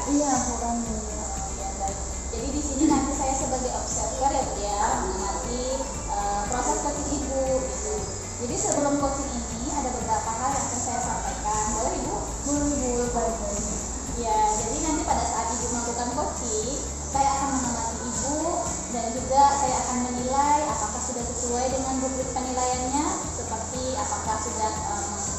Iya, kurang. Ya, baik. Jadi di sini nanti saya sebagai observer ya Bu ya, mengamati proses coaching Ibu gitu. Jadi sebelum coaching ini ada beberapa hal yang akan saya sampaikan. Boleh Ibu? Boleh, baik. Ya, jadi nanti pada saat Ibu melakukan coaching, saya akan mengamati Ibu dan juga saya akan menilai apakah sudah sesuai dengan rubrik penilaiannya, seperti apakah sudah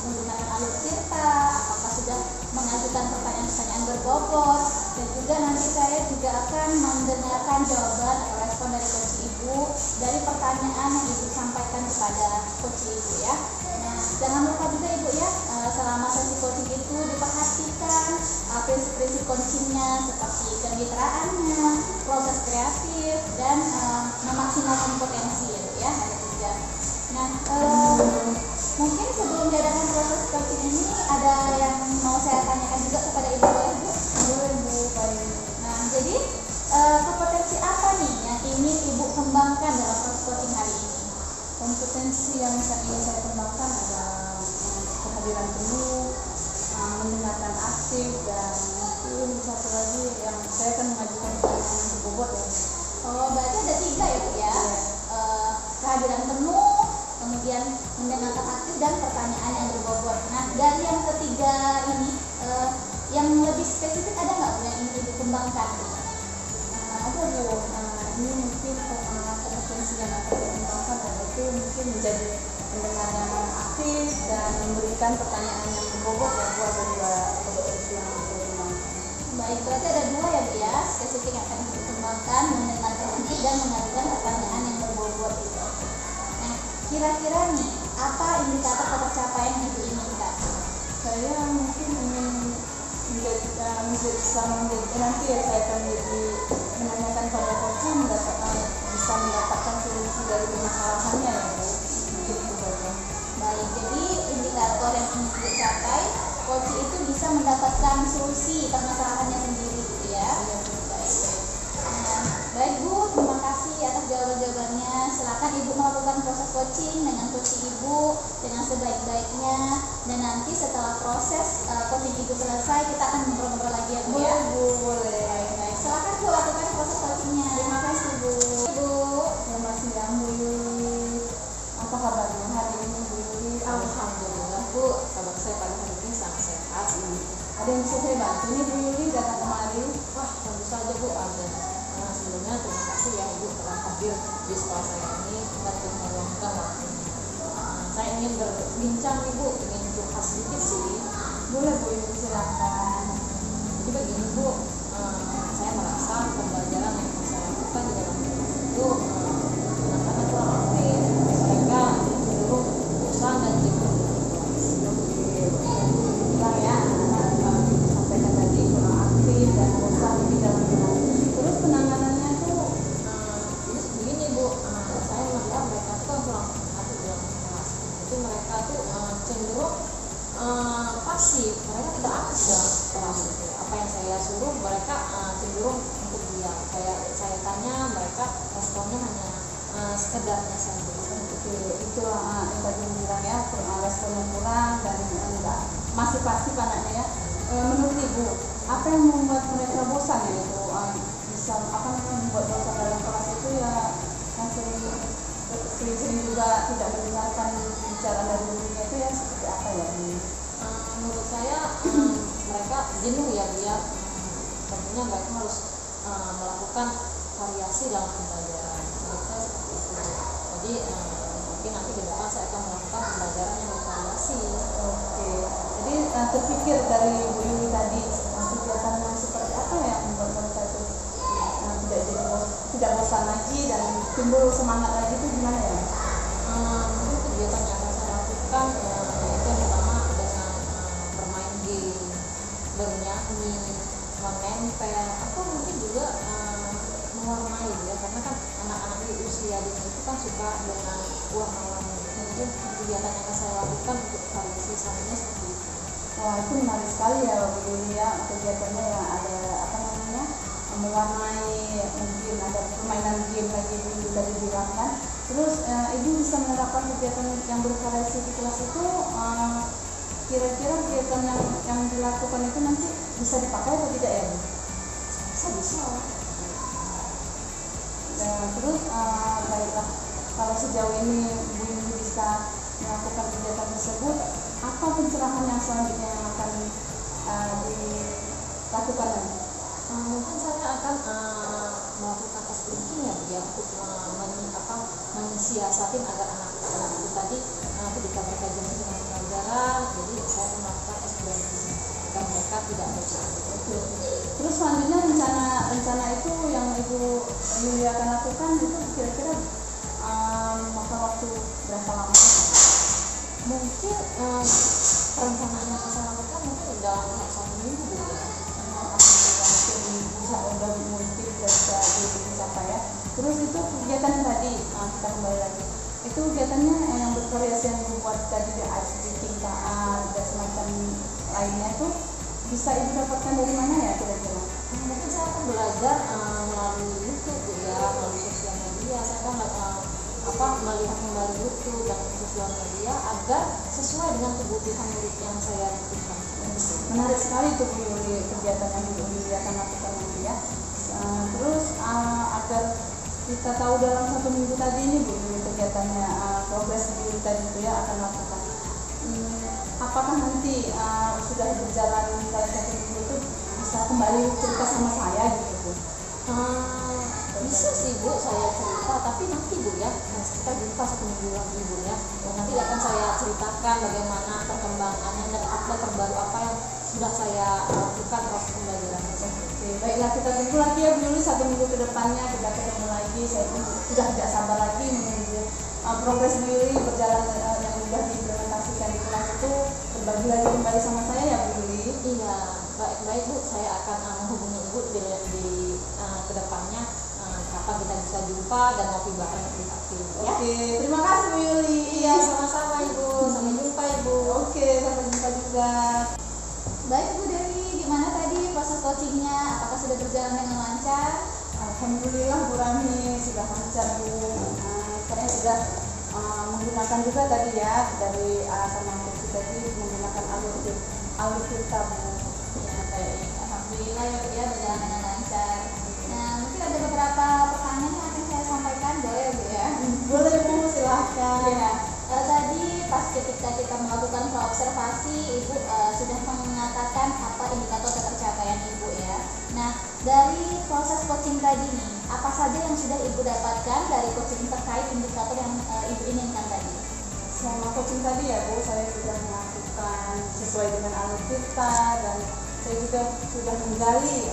menggunakan alur cerita, apakah sudah mengajukan pertanyaan-pertanyaan berbobot, dan juga nanti saya juga akan mendengarkan jawaban atau respon dari coach Ibu dari pertanyaan yang Ibu sampaikan kepada coach Ibu ya. Nah, jangan lupa juga Ibu ya, selama sesi coaching itu diperhatikan prinsip-prinsip coachingnya seperti kemitraannya, proses kreatif, dan memaksimalkan potensi ya Bu ya. Ada tiga. Nah, mungkin sebelum diadakan proses coaching ini ada yang mau saya tanyakan juga kepada Ibu boleh Bu? Boleh, Bu. Baik. Nah, jadi kompetensi apa nih yang ingin Ibu kembangkan dalam proses coaching hari ini? Kompetensi yang ingin saya kembangkan adalah kehadiran penuh, mendengarkan aktif, dan mungkin satu lagi yang saya akan mengajukan pertanyaan yang berbobot ya. Oh, berarti ada tiga ya Bu ya? Kehadiran penuh, kemudian mendengarkan aktif, dan pertanyaan yang berbobot. Nah, dari yang ketiga ini yang lebih spesifik ada nggak Bu yang ingin Ibu kembangkan? Ada Bu, ini mungkin kompetensi yang akan saya kembangkan yaitu mungkin menjadi pendengar yang aktif dan memberikan pertanyaan yang berbobot ya Bu. Ada dua kompetensi yang saya kembangkan. Baik, berarti ada dua ya Bu ya, spesifik yang akan Ibu kembangkan, mendengarkan aktif dan mengajukan pertanyaan yang berbobot itu. Nah, kira-kira nih, apa indikator pencapaian yang Ibu inginkan? Saya mungkin ingin nanti ya saya akan menanyakan pada coaching bisa mendapatkan solusi dari permasalahannya ya Bu. Begitu saja. Baik, jadi indikator yang ingin Ibu capai, coaching itu bisa mendapatkan solusi permasalahannya sendiri gitu ya. Baik. Nah, baik Bu, terima kasih atas jawaban-jawabannya. Silakan Ibu melakukan proses coaching dengan coach Ibu dengan sebaik-baiknya, dan nanti setelah proses coaching Ibu selesai kita akan ngobrol-ngobrol lagi ya Bu ya. Bu, boleh. Baik, silakan Bu lakukan proses coachingnya. Terima kasih Bu. Bu. Selamat siang Bu Yuli. Apa kabarnya hari ini Bu Yuli? Alhamdulillah Bu, kabar saya pada hari ini sangat sehat. Ada yang bisa saya bantu nih Bu Yuli datang kemari? Wah, tentu saja Bu ada. Sebelumnya terima kasih ya Ibu telah hadir di sekolah saya ini dan meluangkan waktunya. Saya ingin berbincang Ibu, ingin curhat sedikit sih. Boleh Bu Yuli, silakan. Jadi begini Bu, saya merasa pembelajaran yang saya lakukan di dalam buku itu anak-anak kurang aktif. Mereka cenderung bosan dan jenuh. Bilang ya, anak-anak sampaikan tadi kurang aktif dan bosan di dalam kelas. Terus penanganannya tuh Jadi begini Bu, saya melihat mereka tuh kan kurang aktif dalam kelas. Jadi mereka tuh cenderung pasif, mereka tidak aktif dalam kelas itu. Apa yang saya suruh mereka cenderung untuk diam. Saya tanya mereka responnya hanya sekedarnya saja. itu yang tadi bilang ya, responnya kurang dan enggak masih pasif anaknya ya. Menurut Ibu, apa yang membuat mereka bosan ya itu? Bisa membuat bosan dalam kelas itu ya, yang sering juga tidak mendengarkan bicara dari gurunya itu ya, seperti apa ya? Menurut saya mereka jenuh ya dia. Tentunya mereka harus melakukan variasi dalam pembelajaran. Menurut saya seperti itu. Jadi mungkin nanti ke depan saya akan melakukan pembelajaran yang bervariasi. Oke. Jadi terpikir dari Bu Yuli tadi kegiatan yang seperti apa ya yang membuat mereka itu tidak bosan lagi dan timbul semangat lagi itu gimana ya? Mungkin kegiatan yang akan saya lakukan yaitu yang pertama dengan bermain game, bernyanyi, menempel, atau mungkin juga mewarnai ya, karena kan anak-anak di usia dini itu kan suka dengan warna-warni. Mungkin kegiatan yang akan saya lakukan untuk variasi samanya seperti itu. Wah, itu menarik sekali ya Bu Yuli ya, kegiatannya yang ada mewarnai, mungkin ada permainan game lagi tadi bilang kan. Terus Ibu bisa menerapkan kegiatan yang bervariasi di kelas itu, kira-kira kegiatan yang dilakukan itu nanti bisa dipakai atau tidak ya Bu? bisa. Nah, terus baiklah, kalau sejauh ini Bu Yuli bisa melakukan kegiatan tersebut, apa pencerahan yang selanjutnya yang akan dilakukan nanti? Mungkin saya akan melakukan SPG ya, untuk mensiasatin agar anak-anak itu tadi ketika mereka jenuh dengan pelajaran, jadi saya melakukan SPG agar mereka tidak bosan. Terus selanjutnya rencana itu yang Ibu Yuli akan lakukan itu kira-kira makan waktu berapa lama? Mungkin perencanaan yang saya lakukan mungkin dalam 1 minggu ya. Mungkin bisa dicapai ya. Terus itu kegiatan yang tadi kita kembali lagi. Itu kegiatannya yang bervariasi yang dibuat tadi di tingkaan dan semacam lainnya tuh bisa Ibu dapatkan dari mana ya kira-kira? Mungkin saya akan belajar melalui YouTube ya, melalui sosial media. Saya akan melihat kembali YouTube dan sosial media agar sesuai dengan kebutuhan murid yang saya butuhkan. Menarik sekali itu Bu Yuli, kegiatan yang Ibu Yuli akan lakukan nanti ya. Terus agar kita tahu dalam 1 minggu tadi ini Bu Yuli kegiatannya, progres Bu Yuli tadi itu ya akan lakukan. Apakah nanti sudah berjalan dari 1 minggu itu bisa kembali cerita sama saya gitu Bu? Bisa sih Bu, saya cerita, tapi nanti Bu ya, kita jumpa 1 minggu lagi Bu ya. Nanti akan saya ceritakan bagaimana perkembangannya dan update terbaru apa yang sudah saya lakukan proses pembelajaran tersebut. Baiklah, kita tunggu lagi ya Bu Yuli 1 minggu ke depannya, kita ketemu lagi. Saya pun sudah tidak sabar lagi menunggu progres Bu Yuli berjalan yang sudah diimplementasikan di kelas itu berbagi lagi kembali sama saya ya Bu Yuli. Iya, baik Bu, saya akan menghubungi Ibu di kedepannya kapan kita bisa jumpa dan ngopi bareng lebih aktif ya. Oke, terima kasih Bu Yuli. Iya, sama-sama Ibu. Sampai jumpa Ibu. Oke, sampai jumpa juga. Baik Bu Dewi, gimana tadi proses coachingnya? Apakah sudah berjalan dengan lancar? Alhamdulillah Bu Rami sudah lancar Bu. Saya sudah menggunakan juga tadi ya dari sama coach tadi menggunakan alur kita Bu. Ya, baik. Alhamdulillah ya Bu ya, berjalan dengan lancar. Nah, mungkin ada beberapa pertanyaan yang akan saya sampaikan, boleh ya Bu ya? Boleh Bu, silahkan. Ya, tadi pas ketika kita melakukan observasi, Ibu sudah mengatakan apa indikator ketercapaian Ibu ya. Nah, dari proses coaching tadi nih, apa saja yang sudah Ibu dapatkan dari coaching terkait indikator yang Ibu inginkan tadi? Selama coaching tadi ya Bu, saya sudah melakukan sesuai dengan alur kita dan saya juga sudah menggali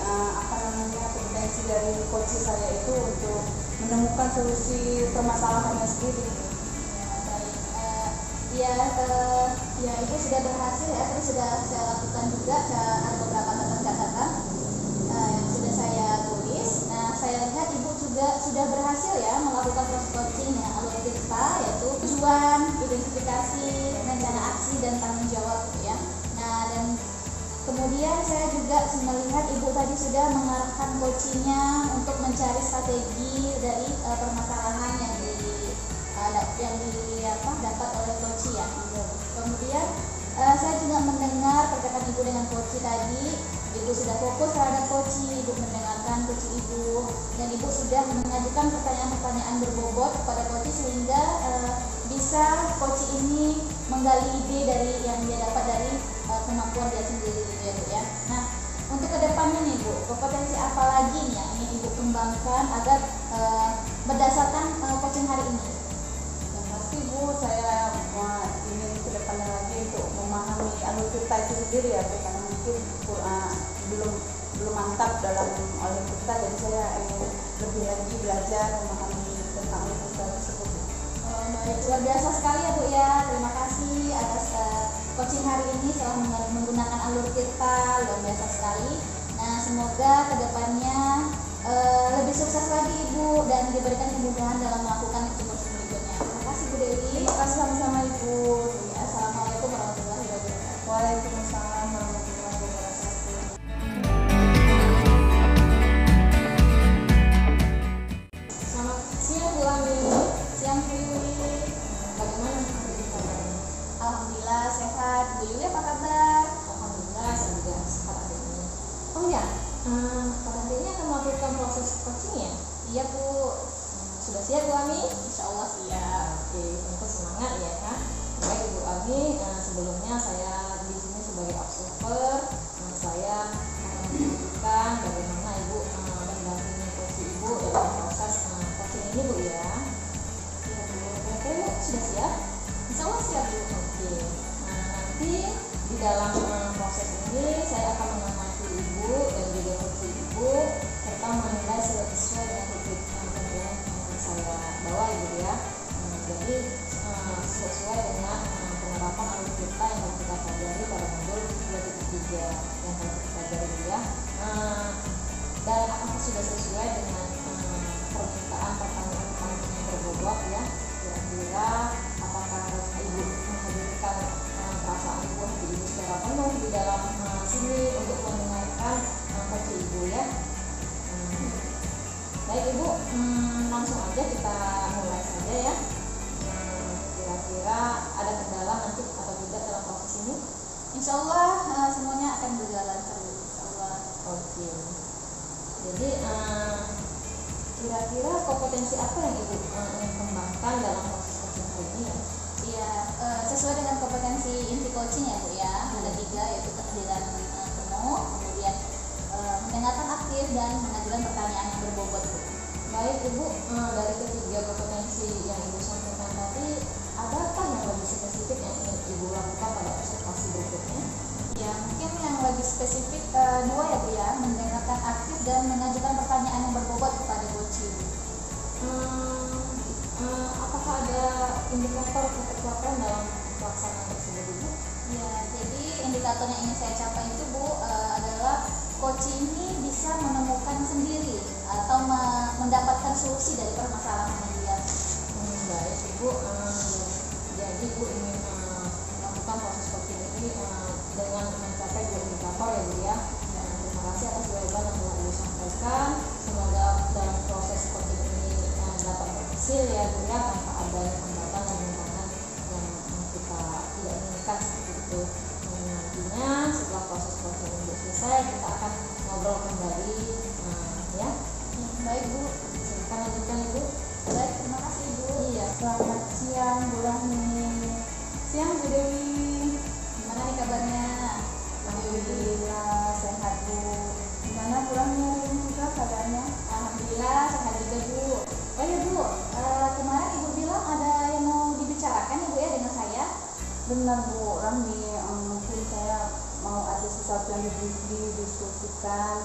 kompetensi dari coach saya itu untuk menemukan solusi permasalahannya sendiri. Ya, Ibu sudah berhasil ya, tadi sudah saya lakukan juga, ada beberapa catatan yang sudah saya tulis. Nah, saya lihat Ibu juga sudah berhasil ya melakukan proses coaching dengan alur kita, yaitu tujuan, identifikasi, rencana aksi, dan tanggung jawab ya. Nah, dan kemudian saya juga melihat Ibu tadi sudah mengarahkan coachingnya untuk mencari strategi dari permasalahan yang dapat oleh coach ya. Kemudian saya juga mendengar percakapan Ibu dengan coach tadi. Ibu sudah fokus terhadap coach, Ibu mendengarkan coach Ibu, dan Ibu sudah mengajukan pertanyaan-pertanyaan berbobot kepada coach sehingga bisa coach ini menggali ide dari yang dia dapat dari kemampuan dia sendiri gitu ya Bu ya. Nah, untuk kedepannya nih Bu, kompetensi apa lagi nih yang ingin Ibu kembangkan agar berdasarkan coaching hari ini? Pasti Bu, saya ingin ke depannya lagi untuk memahami alur kita itu sendiri ya Bu, karena mungkin belum mantap dalam alur kita, jadi saya ingin lebih lagi belajar memahami tentang alur kita tersebut. Baik, luar biasa sekali ya Bu ya. Terima kasih atas coaching hari ini telah menggunakan alur kita, luar biasa sekali. Nah, semoga kedepannya lebih sukses lagi Ibu dan diberikan kemudahan dalam melakukan kursus berikutnya. Terima kasih Bu Dewi. Terima kasih sama-sama Ibu. Assalamualaikum warahmatullahi wabarakatuh. Waalaikumsalam warahmatullahi wabarakatuh. Selamat siang Bu Ami. Siang Bu Yuli. Bagaimana kabar? Alhamdulillah sehat. Bu Yuli apa kabar? Alhamdulillah saya juga sehat hari ini. Oh ya, Pada hari ini akan Sudah siap Bu Ami? Insya Allah siap. Oke, tentu semangat ya Kak. Baik Ibu Ami, sebelumnya saya di sini sebagai observer, saya akan menunjukkan bagaimana Ibu mendampingi coach Ibu dalam proses coaching ini Bu ya. Iya Bu. Oke Bu, sudah siap? Insya Allah siap Bu. Oke. Nanti di dalam proses ini saya akan mengamati Ibu dan juga coach Ibu serta menilai sesuai dengan rubrik penilaian yang saya bawa Ibu ya. Jadi sesuai dengan penerapan alutsista yang harus kita pelajari pada modul 2.3 yang harus kita pelajari ya. Dan apakah sudah sesuai dengan permintaan pertanyaan yang berbobot ya? Kira-kira apakah Ibu menghadirkan perasaan Ibu, hati Ibu secara penuh di dalam sini untuk mendengarkan coach Ibu ya? Baik Ibu, langsung aja kita mulai saja ya. Kira-kira ada kendala nanti atau tidak dalam proses ini? Insya Allah semuanya akan berjalan terus. Insya Allah. Oke. Jadi kira-kira kompetensi apa yang Ibu ingin kembangkan dalam proses coaching hari ini ya? Iya, sesuai dengan kompetensi inti coaching ya Bu ya. Ada 3 yaitu kehadiran penuh, kemudian mendengarkan aktif dan mengajukan pertanyaan yang berbobot Bu. Baik Ibu, dari ketiga kompetensi yang Ibu sampaikan tadi, adakah yang lebih spesifik yang ingin Ibu lakukan pada observasi berikutnya? Ya, mungkin yang lebih spesifik 2 ya Bu ya, mendengarkan aktif dan mengajukan pertanyaan yang berbobot kepada coach Ibu. Apakah ada indikator pencapaian dalam pelaksanaan tersebut Ibu? Ya, jadi indikator yang ingin saya capai itu Bu adalah coach ini bisa menemukan sendiri atau mendapatkan solusi dari permasalahan dia. Baik Ibu, jadi Ibu ingin melakukan proses coaching ini dengan mencapai 2 indikator ya Bu ya. Terima kasih atas jawaban yang telah Ibu sampaikan. Semoga dalam proses coaching ini dapat berhasil ya Bu ya, tanpa adanya hambatan dan rintangan yang kita tidak inginkan seperti itu. Nantinya setelah proses coaching ini selesai, kita akan ngobrol kembali ya. Baik Bu. Silakan lanjutkan Ibu. Baik, terima kasih Ibu. Iya. Selamat siang Bu Rahmi. Siang Bu Dewi. Gimana nih kabarnya? Alhamdulillah sehat Bu. Gimana Bu Rahmi hari ini juga keadaannya? Alhamdulillah sehat juga Bu. Oh ya Bu, kemarin Ibu bilang ada yang mau dibicarakan Ibu ya dengan saya. Benar Bu Rahmi, mungkin saya mau ada sesuatu yang didiskusikan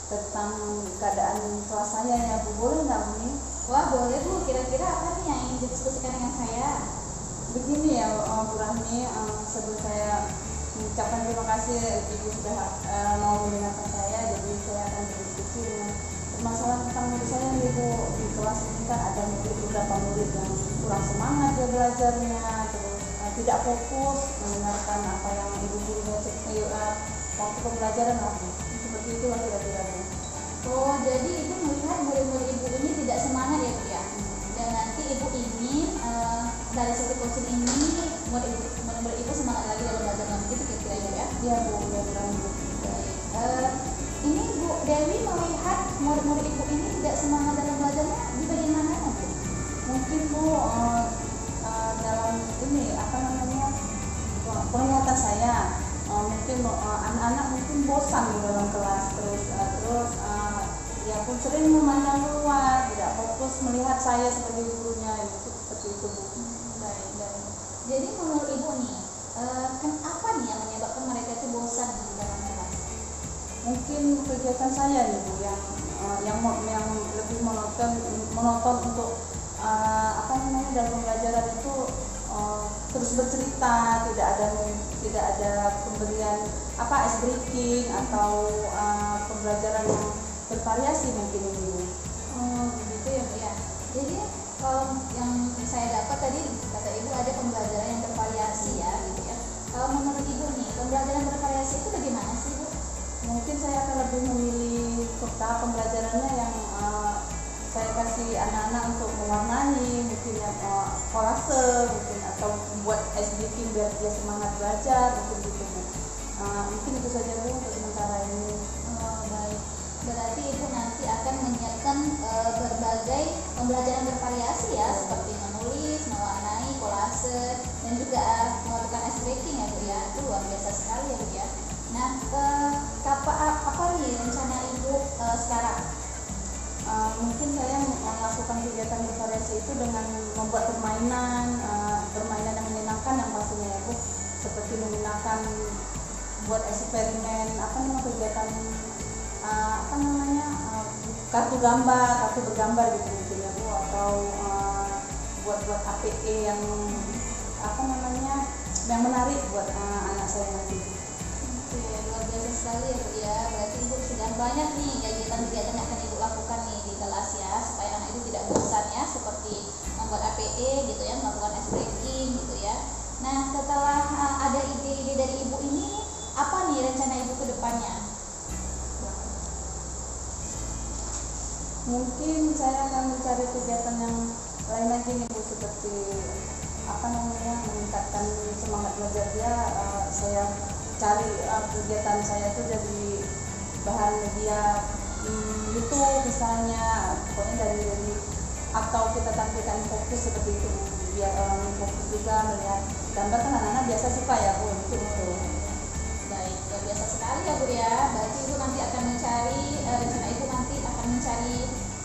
tentang keadaan kelas saya ya Bu. Boleh nggak Bu nih? Wah boleh Bu, kira-kira apa nih yang ingin didiskusikan dengan saya? Begini ya Bu Rahmi, sebelum saya mengucapkan terima kasih Ibu sudah mau mendengarkan saya. Jadi saya akan berdiskusi dengan permasalahan tentang murid saya nih Bu. Di kelas ini kan ada beberapa murid yang kurang semangat dia belajarnya, terus tidak fokus mendengarkan apa yang Ibu gurunya waktu pembelajaran lah Bu. Seperti itu lah kira-kira Bu. Oh jadi Ibu melihat murid-murid Ibu ini tidak semangat ya Bu ya? Dan nanti Ibu ingin dari sesi coaching ini murid-murid Ibu semangat lagi dalam belajar begitu kira-kira ya? Iya Bu, ya Bu Rahmi. Ini Bu Dewi melihat murid-murid Ibu ini tidak semangat dalam belajarnya di bagian mana Bu? Mungkin Bu dalam ini apa namanya penglihatan saya mungkin anak-anak mungkin bosan di dalam kelas terus ya pun sering memandang luar, tidak fokus melihat saya sebagai gurunya seperti itu Bu. Baik. Jadi menurut Ibu nih, apa nih yang menyebabkan mereka itu bosan di dalam kelas? Mungkin kegiatan saya nih Bu yang lebih monoton untuk apa namanya dalam pembelajaran itu terus bercerita, tidak ada pemberian ice breaking atau pembelajaran yang bervariasi mungkin ini Bu. Oh begitu ya Bu ya. Jadi kalau yang saya dapat tadi kata Ibu ada pembelajaran yang bervariasi ya gitu ya. Kalau menurut Ibu nih pembelajaran bervariasi itu bagaimana sih Bu? Mungkin saya akan lebih memilih tahap pembelajarannya yang saya kasih anak-anak untuk mewarnai, mungkin yang kolase, mungkin atau membuat ice breaking biar dia semangat belajar, mungkin gitu Bu. Mungkin itu saja Bu untuk sementara ini. Oh baik. Berarti Ibu nanti akan menyiapkan berbagai pembelajaran bervariasi ya, seperti menulis, mewarnai, kolase, dan juga melakukan ice breaking ya Bu ya. Itu luar biasa sekali ya Bu ya. Nah, apa nih rencana Ibu sekarang? Mungkin saya melakukan kegiatan bervariasi itu dengan membuat permainan yang menyenangkan yang pastinya ya Bu, seperti menggunakan buat eksperimen kegiatan kartu bergambar gitu mungkin ya Bu, atau buat APE yang yang menarik buat anak saya nanti. Oke, luar biasa sekali ya Bu ya. Berarti Ibu sudah banyak nih kegiatan-kegiatan yang akan Ibu lakukan nih di kelas ya, supaya anak Ibu tidak bosan ya, seperti membuat APE gitu ya, melakukan ice breaking gitu ya. Nah, setelah ada ide-ide dari Ibu ini, apa nih rencana Ibu ke depannya? Mungkin saya akan mencari kegiatan yang lain lagi nih Bu, seperti meningkatkan semangat belajar dia. Saya cari kegiatan saya itu dari bahan media YouTube misalnya, pokoknya dari atau kita tampilkan fokus seperti itu, biar orang fokus juga melihat gambar. Kan anak-anak biasa suka ya Bu untuk itu. Baik, luar biasa sekali ya Bu ya. Berarti Ibu nanti akan mencari, rencana Ibu nanti akan mencari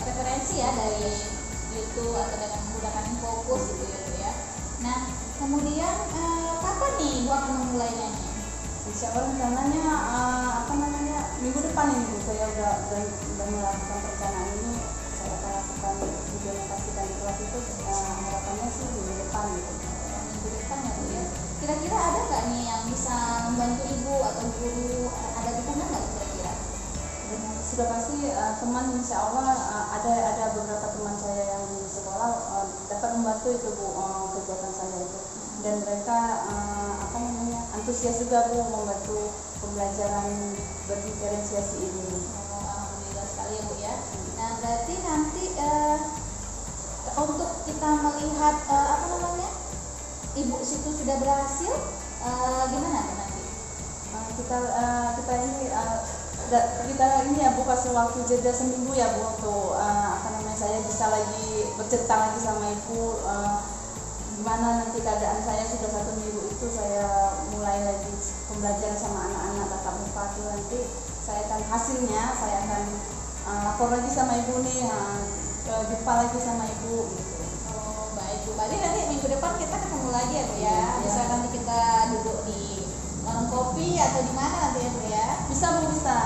referensi ya dari YouTube atau dengan menggunakan fokus gitu ya Bu ya. Nah, kemudian kapan nih Ibu akan memulainya? Insya Allah rencananya minggu depan ini Bu, saya udah melakukan perencanaan ini. Saya akan lakukan video yang pastikan di kelas itu, harapannya sih minggu depan gitu. Minggu depan ya Bu ya. Kira-kira ada nggak nih yang bisa membantu Ibu atau guru, ada di tengah nggak kira-kira? Sudah pasti teman, insya Allah ada beberapa teman saya yang di sekolah dapat membantu itu Bu, kegiatan saya itu, dan mereka antusias juga Bu membantu pembelajaran berdiferensiasi ini. Alhamdulillah sekali ya Bu ya. Nah, berarti nanti untuk kita melihat Ibu situ sudah berhasil, gimana nanti? Kita ini ya Bu, kasih waktu jeda seminggu ya Bu, untuk saya bisa lagi bercerita lagi sama Ibu gimana nanti keadaan saya. Sudah 1 minggu itu saya mulai lagi pembelajaran sama anak-anak tatap muka itu. Nanti saya akan lapor lagi sama Ibu nih, jumpa lagi sama Ibu gitu. Oh, baik Bu. Berarti nanti minggu depan kita ketemu lagi ya Bu ya. Bisa nanti kita duduk di warung kopi atau di mana nanti ya Bu ya? Bisa Bu, bisa.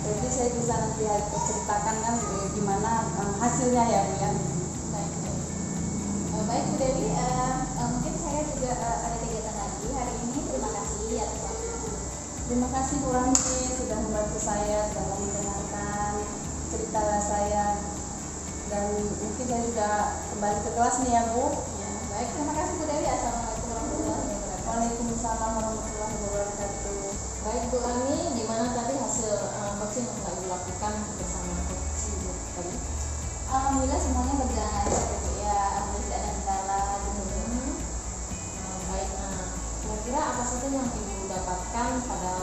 Jadi saya bisa nanti ceritakan kan gimana hasilnya ya Bu ya. Baik Bu Dewi, mungkin saya juga ada kegiatan lagi hari ini. Terima kasih atas waktunya. Terima kasih Bu Ranti sudah membantu saya dalam mendengarkan cerita saya, dan mungkin saya juga kembali ke kelas nih ya Bu. Ya, baik, terima kasih Bu Dewi. Assalamualaikum warahmatullahi wabarakatuh. Waalaikumsalam warahmatullahi wabarakatuh. Baik Bu Ani, gimana tadi hasil coaching yang Ibu lakukan bersama coach Ibu tadi? Alhamdulillah semuanya berjalan lancar Bu ya. Alhamdulillah tidak ada kendala gitu. Baik, kira-kira apa saja yang Ibu dapatkan pada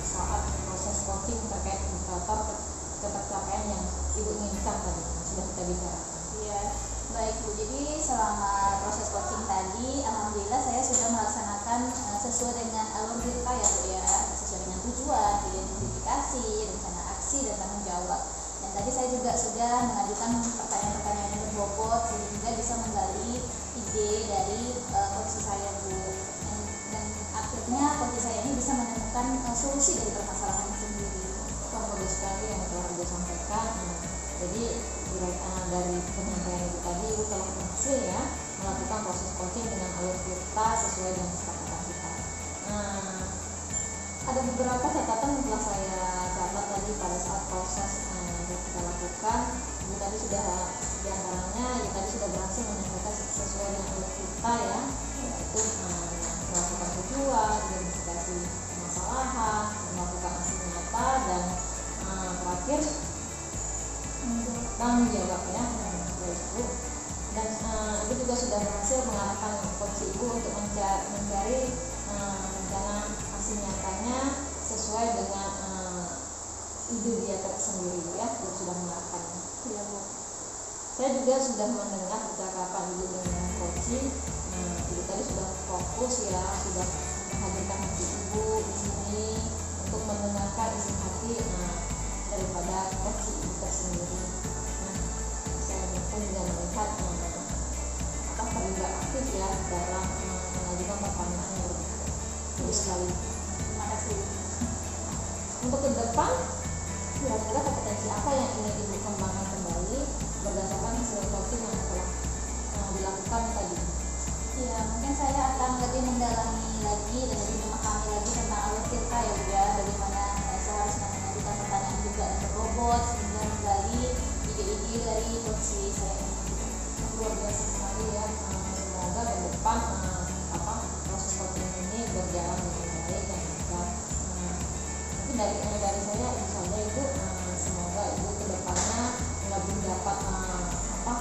saat proses coaching terkait indikator ketercapaian yang Ibu inginkan tadi sudah kita bicarakan? Iya, baik Bu. Jadi selama proses coaching tadi, alhamdulillah saya sudah melaksanakan sesuai dengan alur kita ya Bu ya, sesuai dengan tujuan, identifikasi, rencana aksi, dan tanggung jawab. Dan tadi saya juga sudah mengajukan pertanyaan-pertanyaan yang berbobot sehingga bisa menggali ide dari coach saya Bu. Dan akhirnya coach saya ini bisa menemukan solusi dari permasalahan sendiri. Bagus sekali yang telah Ibu sampaikan. Jadi dari penyampaian Ibu tadi, Ibu telah berhasil ya melakukan proses coaching dengan alur kita sesuai dengan kesepakatan kita. Ada beberapa catatan yang telah saya catat tadi pada saat proses yang kita lakukan. Ibu tadi sudah diantaranya, ya tadi sudah berhasil menyampaikan sesuai dengan alur kita ya, yaitu melakukan tujuan, identifikasi permasalahan, melakukan aksi nyata, dan terakhir tanggung jawab ya. Dan Ibu juga sudah berhasil mengarahkan coach Ibu untuk mencari rencana aksi nyatanya sesuai dengan ide dia tersendiri ya. Ibu sudah mengarahkan. Iya Bu. Saya juga sudah mendengar percakapan Ibu dengan coaching. Ibu tadi sudah fokus ya, sudah menghadirkan hati Ibu di sini untuk mendengarkan isi hati daripada coaching itu tersendiri. Saya pun juga melihat terlibat aktif ya dalam mengajukan pertanyaan yang bagus sekali. Terima kasih. Untuk ke depan, kira-kira kompetensi apa yang ingin Ibu kembangkan kembali berdasarkan hasil coaching yang telah dilakukan tadi? Ya, mungkin saya akan lebih mendalami lagi dan lebih memahami lagi tentang alur cerita ya Bu ya, bagaimana saya harus mengajukan pertanyaan juga untuk robot sehingga menggali ide-ide dari coaching saya. Luar biasa sekali ya. Semoga ke depan proses coaching ini berjalan dengan baik dan lancar. Mungkin dari saya itu saja Ibu. Semoga Ibu ke depannya lebih dapat melakukan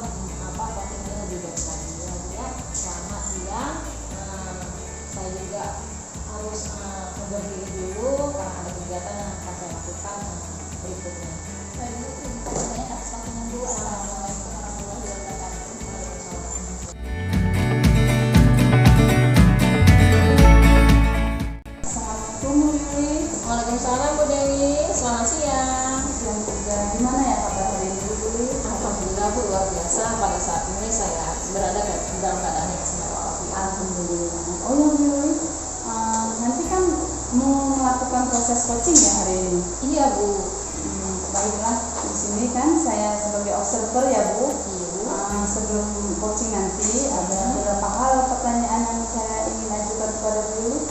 coaching ini lebih baik lagi ya. Selamat siang. Saya juga harus undur diri dulu karena ada kegiatan yang akan saya lakukan berikutnya. Baik Bu, terima kasih banyak atas waktunya Bu. Assalamualaikum warahmatullahi wabarakatuh. Assalamualaikum Bu Yuli. Waalaikumsalam Bu Dewi. Selamat siang. Siang juga. Gimana ya kabar hari ini Bu Yuli? Alhamdulillah Bu, luar biasa. Pada saat ini saya berada dalam keadaan yang sehat walafiat. Alhamdulillah. Oh ya Bu Yuli, nanti kan mau melakukan proses coaching ya hari ini. Iya Bu. Baiklah, di sini kan saya sebagai observer ya Bu. Iya Bu. Sebelum coaching nanti ada beberapa hal pertanyaan yang saya ingin ajukan kepada Bu Yuli.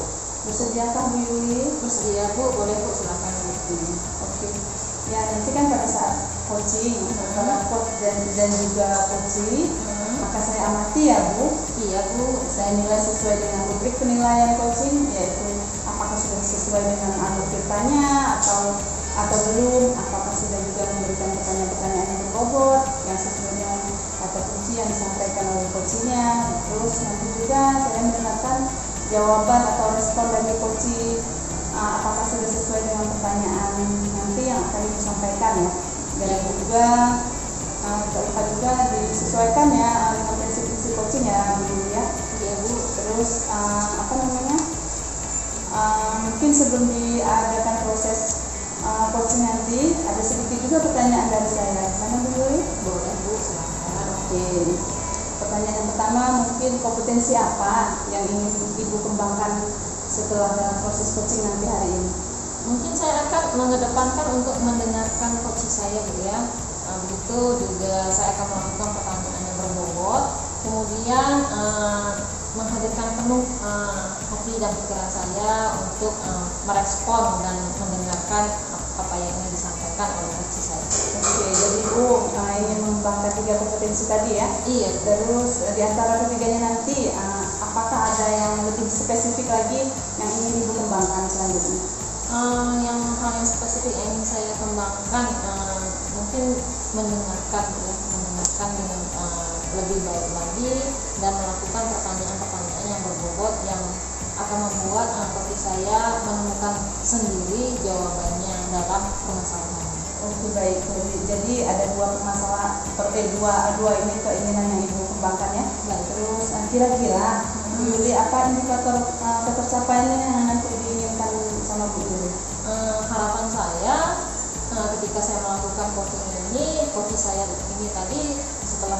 Bersediakah Bu Yuli? Bersedia Bu, boleh Bu, silakan Bu. Oke. Ya nanti kan pada saat coaching antara coach dan juga coaching, maka saya amati ya Bu. Iya Bu. Saya nilai sesuai dengan rubrik penilaian coaching, yaitu apakah sudah sesuai dengan alur ceritanya atau belum, apakah sudah juga memberikan pertanyaan-pertanyaan yang berbobot yang sesuai dengan kata kunci yang disampaikan oleh coachingnya. Terus nanti juga saya mendengarkan jawaban atau respon dari coaching, apakah sudah sesuai dengan pertanyaan nanti yang akan disampaikan ya. Dan juga jangan juga disesuaikan ya dengan prinsip-prinsip coaching ya Bu ya. Iya Bu. Terus mungkin sebelum diadakan proses coaching nanti ada sedikit juga pertanyaan dari saya. Mana Bu Yuli? Boleh Bu, silakan. Oke. Pertanyaan yang pertama, mungkin kompetensi apa yang ingin Ibu kembangkan setelah dalam proses coaching nanti hari ini? Mungkin saya akan mengedepankan untuk mendengarkan coaching saya Bu ya. Begitu juga saya akan melakukan pertanyaan yang berbobot, kemudian menghadirkan penuh hati dan pikiran saya untuk merespon dan mendengarkan apa yang ingin disampaikan oleh coaching saya. Oke, jadi Ibu ingin mengembangkan 3 kompetensi tadi ya. Iya. Terus di antara ketiganya nanti apakah ada yang lebih spesifik lagi yang ingin Ibu kembangkan selanjutnya? Yang hal yang spesifik yang ingin saya kembangkan mungkin mendengarkan dengan lebih baik lagi dan melakukan pertanyaan-pertanyaan yang berbobot yang akan membuat coaching saya menemukan sendiri jawabannya dalam permasalahan. Oke, baik. Jadi ada 2 permasalahan, dua ini keinginan yang Ibu kembangkan ya. Baik. Terus kira-kira Bu Yuli apa indikator ketercapaiannya yang nanti diinginkan sama Bu Yuli? Harapan saya ketika saya melakukan coaching ini, coaching saya ini tadi setelah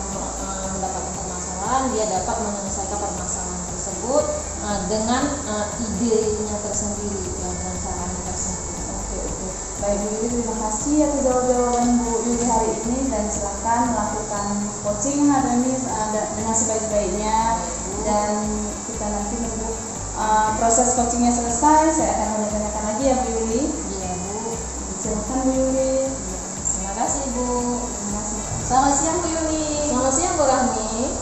mendapatkan permasalahan, dia dapat menyelesaikan permasalahan tersebut dengan idenya tersendiri dan caranya tersendiri. Oke. Baik Bu Yuli, terima kasih atas jawaban Bu Yuli hari ini dan silakan melakukan coaching hari ini dengan sebaik-baiknya dan kita nanti menunggu proses coachingnya selesai. Saya akan menanyakan lagi ya Bu Yuli. Iya Bu. Silakan Bu Yuli. Terima kasih Bu. Terima kasih. Selamat siang Bu Yuli. Selamat siang Bu Rahmi.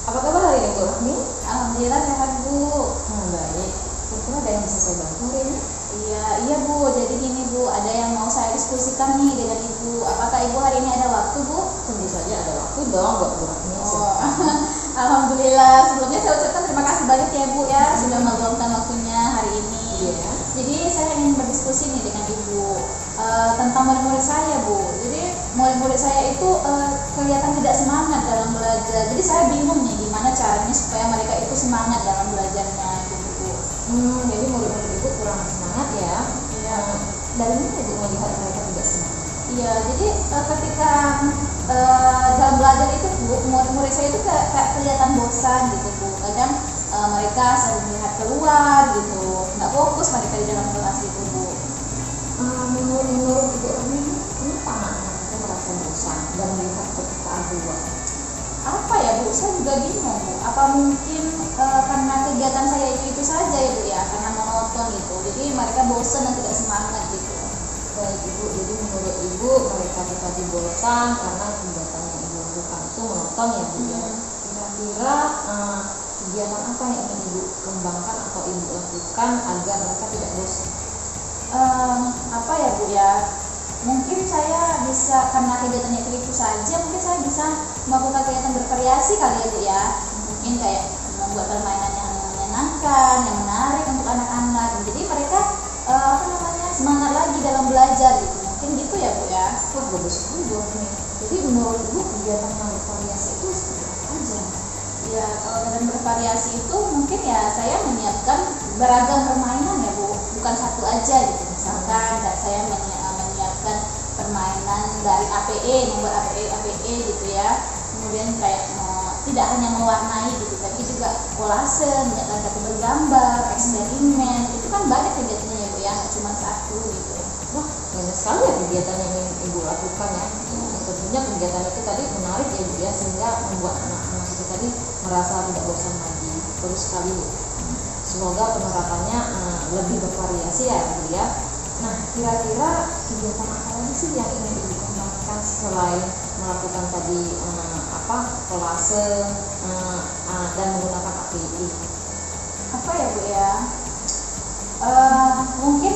Apa kabar hari ini Bu Rahmi? Alhamdulillah sehat Bu. Baik. Kira-kira ada yang bisa saya bantu hari ini? Iya Bu. Jadi gini Bu, ada yang mau saya diskusikan nih dengan Ibu. Apakah Ibu hari ini ada waktu Bu? Tentu saja ada waktu dong buat Bu Rahmi. Oh, alhamdulillah. Sebelumnya saya ucapkan terima kasih banget ya Bu ya sudah meluangkan waktunya hari ini. Iya. Jadi saya ingin berdiskusi nih dengan Ibu tentang murid-murid saya Bu. Jadi murid-murid saya itu kelihatan tidak semangat dalam belajar. Jadi saya bingung nih gimana caranya supaya mereka itu semangat dalam belajarnya gitu Bu. Jadi murid-murid Ibu kurang semangat ya. Iya. Dari mana Ibu melihat mereka tidak semangat? Iya, jadi ketika dalam belajar itu Bu, murid-murid saya itu kayak kelihatan bosan gitu Bu. Kadang mereka sering melihat keluar gitu, nggak fokus mereka di dalam kelas gitu Bu. Menurut Ibu Romi, kenapa anak-anak itu merasa bosan dan melihat perkataan luar? Apa ya Bu, saya juga bingung Bu. Apa mungkin karena kegiatan saya itu saja ya Bu ya, karena monoton gitu. Jadi mereka bosan dan tidak semangat gitu. Baik Ibu, jadi menurut Ibu mereka tadi bosan karena kegiatan yang Ibu lakukan itu monoton ya Bu ya. Kira-kira kegiatan apa yang ingin Ibu kembangkan atau Ibu lakukan agar mereka tidak bosan? Apa ya Bu ya, mungkin saya bisa, karena kegiatannya itu saja, mungkin saya bisa melakukan kegiatan bervariasi kali ya Bu ya. Mungkin kayak membuat permainan yang menyenangkan, yang menarik untuk anak-anak. Jadi mereka semangat lagi dalam belajar gitu. Mungkin gitu ya Bu ya. Wah, bagus sekali Bu Romi. Jadi menurut Ibu kegiatan yang bervariasi itu seperti apa aja? Ya, kalau dalam bervariasi itu mungkin ya saya menyiapkan beragam permainan ya Bu, bukan satu aja gitu. Misalkan saya menyiapkan permainan dari APE, membuat APE gitu ya. Kemudian kayak tidak hanya mewarnai gitu, tapi juga kolase, menyiapkan kartu bergambar, eksperimen. Itu kan banyak kegiatannya ya Bu ya, nggak cuma satu gitu. Wah, banyak sekali ya kegiatan yang ingin Ibu lakukan ya. Tentunya kegiatan itu tadi menarik ya Bu ya, sehingga membuat anak-anak itu tadi merasa tidak bosan lagi. Bagus sekali Bu. Semoga penerapannya lebih bervariasi ya Bu ya. Nah, kira-kira kegiatan apa lagi sih yang ingin Ibu kembangkan selain melakukan tadi kolase dan menggunakan API? Apa ya Bu ya? Mungkin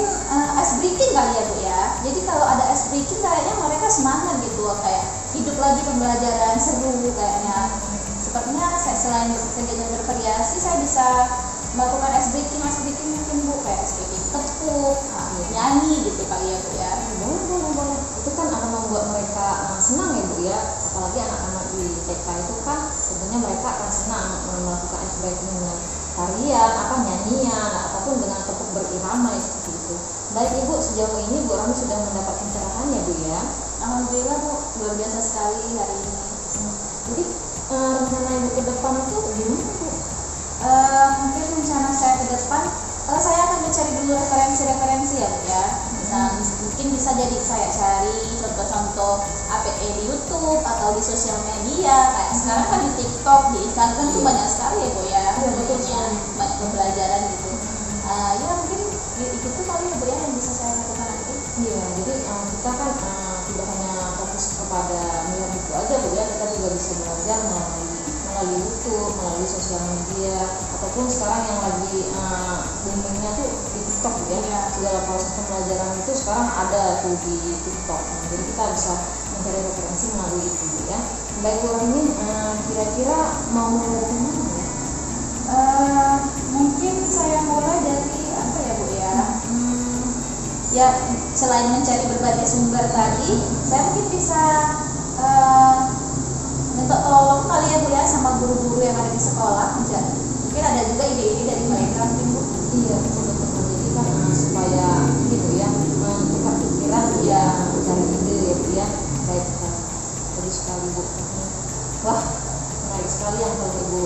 ice breaking kali ya Bu ya. Jadi kalau ada ice breaking kayaknya mereka semangat gitu, kayak hidup lagi pembelajaran, seru kayaknya. Sepertinya selain kegiatan bervariasi, saya bisa melakukan ice breaking mungkin Bu, kayak ice breaking tepuk, nyanyi gitu kali ya Bu ya. Boleh. Itu kan akan membuat mereka senang ya Bu ya. Apalagi anak-anak di TK itu kan tentunya mereka akan senang melakukan ice breaking dengan tarian, nyanyian, ataupun dengan tepuk berirama seperti itu. Baik Ibu, sejauh ini Bu Romi sudah mendapat pencerahan ya Bu ya. Alhamdulillah Bu, luar biasa sekali hari ini. Jadi rencana Ibu ke depan itu gimana Bu? Mungkin rencana saya ke depan, saya akan mencari dulu referensi ya Bu ya. Nah, mungkin bisa jadi saya cari contoh-contoh APE di YouTube atau di sosial media. Kayak sekarang kan di TikTok, di Instagram tuh banyak sekali ya Bu ya. Iya, betul. Banyak pembelajaran gitu. Ya mungkin itu tuh kali ya Bu ya yang bisa saya lakukan nanti. Iya, jadi kita kan tidak hanya fokus kepada melihat buku aja Bu ya, kita juga bisa belajar melalui YouTube, melalui sosial media, ataupun sekarang yang lagi boomingnya tuh di TikTok Bu ya. Segala proses pembelajaran itu sekarang ada tuh di TikTok. Jadi kita bisa mencari referensi melalui itu Bu ya. Baik Bu Romi, kira-kira mau mulai dari mana ya? Mungkin saya mulai dari apa ya Bu ya? Ya selain mencari berbagai sumber tadi, saya mungkin bisa minta tolong kali ya Bu ya sama guru-guru yang ada di sekolah. Mungkin ada juga ide-ide dari mereka mungkin Bu. Iya, betul. Jadi kan supaya gitu ya, tukar pikiran ya, mencari ide ya Bu ya. Baik, bagus sekali Bu. Wah, menarik sekali yang telah Ibu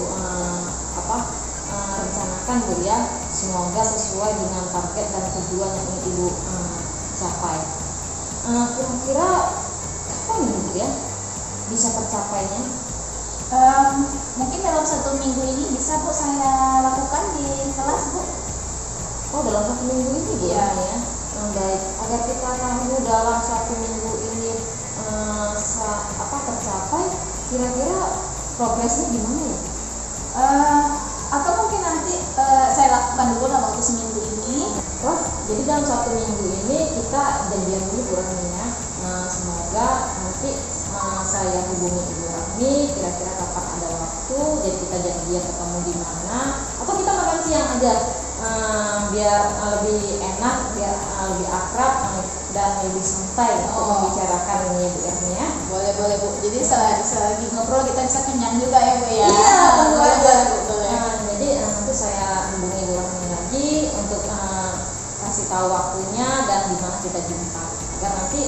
rencanakan Bu ya. Semoga sesuai dengan target dan tujuan yang ingin Ibu capai. Kira-kira kapan nih Bu ya bisa tercapainya? Mungkin dalam 1 minggu ini bisa Bu saya lakukan di kelas Bu. Oh, dalam 1 minggu ini Bu Iya. ya. Baik, agar kita tahu dalam 1 minggu ini tercapai, kira-kira progresnya gimana ya? Atau mungkin nanti saya lakukan dulu dalam waktu seminggu ini. Wah, jadi dalam 1 minggu ini kita janjian dulu Bu Romi ya. Semoga nanti saya hubungi Ibu Romi kira-kira kapan ada waktu, jadi kita janjian ketemu di mana, atau kita nanti yang agak biar lebih enak, biar lebih akrab dan lebih santai untuk membicarakan ini Bu ya. Boleh Bu. Jadi selagi ngobrol kita bisa kenyang juga ya Bu ya. Iya, tentu boleh, aja. boleh, Bu, boleh. Jadi nanti saya hubungi Bu Rahmi lagi untuk kasih tahu waktunya dan di mana kita jumpa. Agar nanti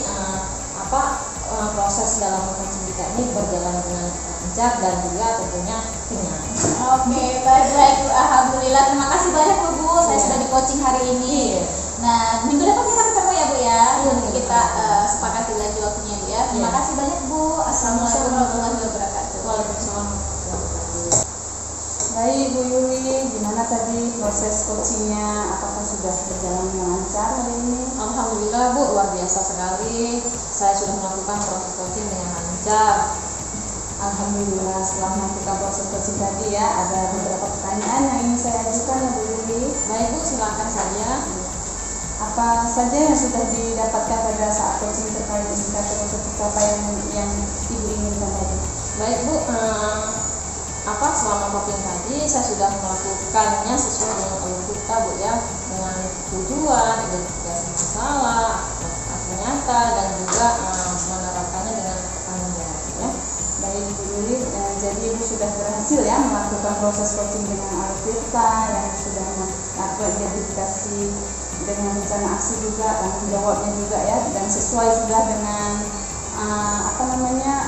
proses dalam coaching kita ini berjalan dengan lancar dan juga tentunya kenyang. Oke, baik Bu. Alhamdulillah. Terima kasih banyak Bu. Saya sudah di coaching hari ini. Iya. Nah, minggu depan kita ketemu ya Bu ya. Iya, Nanti kita sepakati lagi waktunya Bu ya. Terima Iya. kasih banyak Bu. Assalamualaikum warahmatullahi wabarakatuh. Waalaikumsalam. Baik Bu Yuli, gimana tadi proses coachingnya? Apakah sudah berjalan dengan lancar hari ini? Alhamdulillah Bu, luar biasa sekali. Saya sudah melakukan proses coaching dengan lancar. Alhamdulillah, setelah melakukan proses coaching tadi ya, ada beberapa pertanyaan yang ingin saya ajukan ya Bu Yuli. Baik Bu, silakan saja. Apa saja yang sudah didapatkan pada saat coaching terkait indikator untuk pencapaian yang Ibu inginkan tadi? Baik Bu, selama coaching tadi saya sudah melakukannya sesuai dengan alur kita Bu ya, dengan tujuan, identifikasi masalah, aplikasi nyata dan juga menerapkannya dengan tanggung jawab ya. Baik Bu Yuli, jadi Ibu sudah berhasil ya melakukan proses coaching dengan alur kita yang sudah melakukan identifikasi dengan rencana aksi juga, tanggung jawabnya juga ya, dan sesuai sudah dengan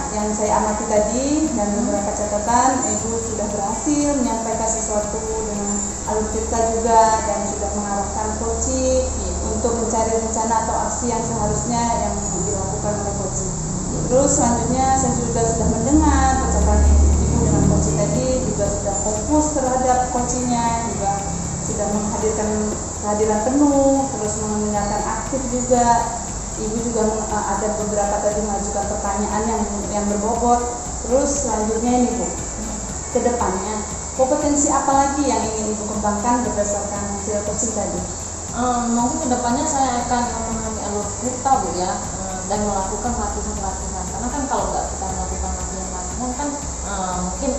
yang saya amati tadi dan beberapa catatan. Ibu sudah berhasil menyampaikan sesuatu dengan alur cerita juga dan sudah mengarahkan coaching untuk mencari rencana atau aksi yang seharusnya yang dilakukan oleh coaching. Terus selanjutnya saya juga sudah mendengar ucapan Ibu dengan coaching tadi, juga sudah fokus terhadap coachingnya, juga sudah menghadirkan kehadiran penuh, terus mendengarkan aktif juga. Ibu juga ada beberapa tadi mengajukan pertanyaan yang berbobot. Terus selanjutnya ini Bu, ke depannya kompetensi apa lagi yang ingin Ibu kembangkan berdasarkan hasil coaching tadi? Mungkin kedepannya saya akan memahami alur cerita Bu ya, dan melakukan latihan-latihan. Karena kan kalau nggak kita melakukan latihan-latihan kan mungkin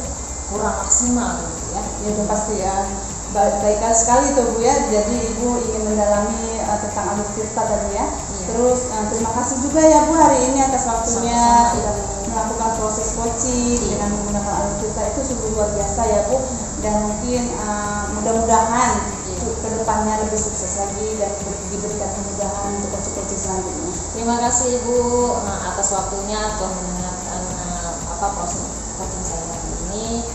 kurang maksimal gitu ya. Ya itu pasti ya. Baik sekali tuh Bu ya. Jadi Ibu ingin mendalami tentang alur cerita tadi ya. Terus terima kasih juga ya Bu hari ini atas waktunya. Sama-sama, sudah melakukan proses coaching dengan menggunakan alur cerita, itu sungguh luar biasa ya Bu. Dan mungkin mudah-mudahan ke depannya lebih sukses lagi dan diberikan kemudahan untuk coaching selanjutnya. Terima kasih Ibu atas waktunya telah mendengarkan proses coaching saya hari ini.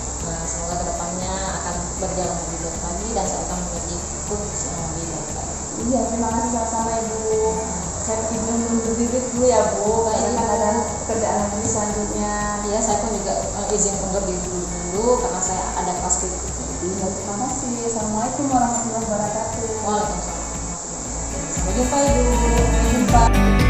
Semoga kedepannya akan berjalan lebih baik lagi dan saya akan menjadi coach yang lebih baik lagi. Iya, terima kasih sama-sama Ibu. Saya izin undur diri dulu ya Bu, karena kan ada pekerjaan lagi selanjutnya. Iya, saya pun juga izin undur diri dulu karena saya ada kelas kritik. Iya, terima kasih. Assalamualaikum warahmatullahi wabarakatuh. Waalaikumsalam warahmatullahi wabarakatuh. Sampai jumpa Ibu. Sampai jumpa.